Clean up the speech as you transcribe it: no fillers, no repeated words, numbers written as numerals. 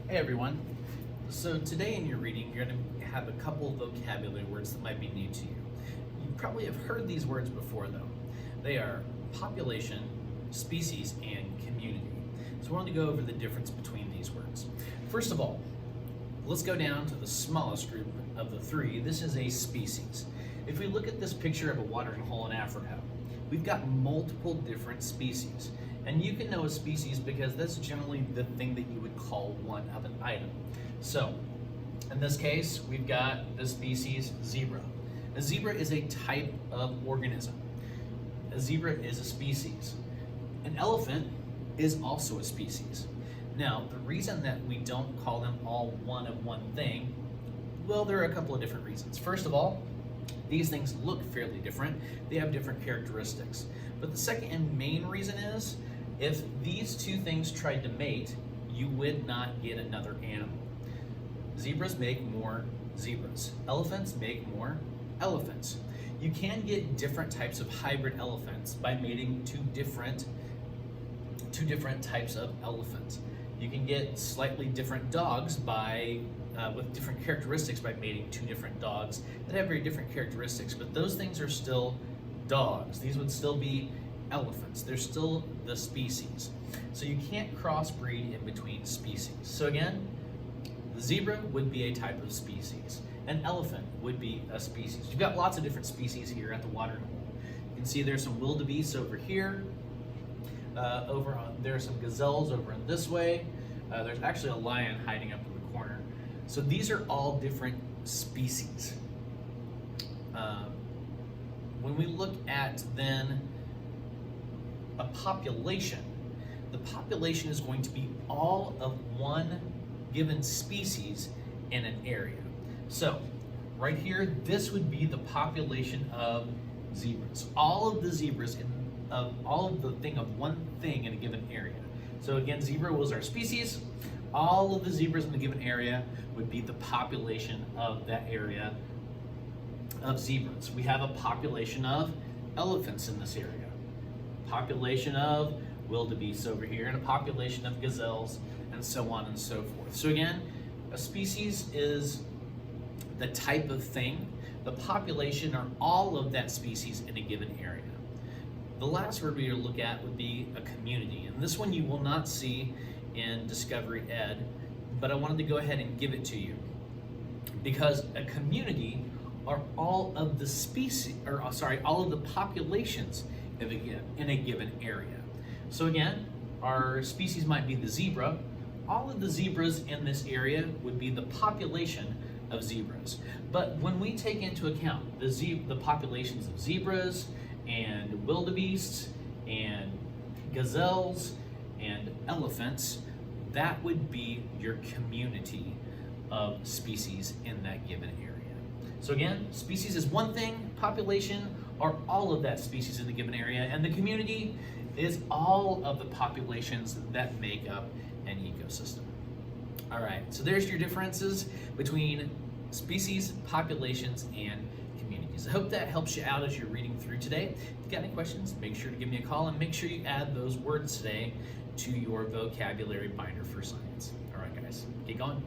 Hey everyone. So today in your reading, you're going to have a couple vocabulary words that might be new to you. You probably have heard these words before though. They are population, species, and community. So I wanted to go over the difference between these words. First of all, let's go down to the smallest group of the three. This is a species. If we look at this picture of a watering hole in Africa, we've got multiple different species. And you can know a species because that's generally the thing that you would call one of an item. So, in this case, we've got the species zebra. A zebra is a type of organism. A zebra is a species. An elephant is also a species. Now, the reason that we don't call them all one of one thing, well, there are a couple of different reasons. First of all, these things look fairly different. They have different characteristics. But the second and main reason is, if these two things tried to mate, you would not get another animal. Zebras make more zebras. Elephants make more elephants. You can get different types of hybrid elephants by mating two different types of elephants. You can get slightly different dogs with different characteristics by mating two different dogs that have very different characteristics, but those things are still dogs. These would still be elephants. They're still the species. So you can't crossbreed in between species. So again, the zebra would be a type of species. An elephant would be a species. You've got lots of different species here at the watering hole. You can see there's some wildebeests over here. There are some gazelles over in this way. There's actually a lion hiding up in the corner. So these are all different species. When we look at then a population, the population is going to be all of one given species in an area. So right here, this would be the population of zebras. All of the zebras all of the thing of one thing in a given area. So again, zebra was our species. All of the zebras in the given area would be the population of that area of zebras. We have a population of elephants in this area, population of wildebeests over here, and a population of gazelles, and so on and so forth. So again, a species is the type of thing. The population are all of that species in a given area. The last word we're going to look at would be a community, and this one you will not see in Discovery Ed, but I wanted to go ahead and give it to you because a community are all of the species, all of the populations in a given area. So again, our species might be the zebra. All of the zebras in this area would be the population of zebras. But when we take into account the populations of zebras and wildebeests and gazelles and elephants, that would be your community of species in that given area. So again, species is one thing, population are all of that species in the given area, and the community is all of the populations that make up an ecosystem. All right, so there's your differences between species, populations, and communities. I hope that helps you out as you're reading through today. If you've got any questions, make sure to give me a call, and make sure you add those words today to your vocabulary binder for science. All right, guys, get going.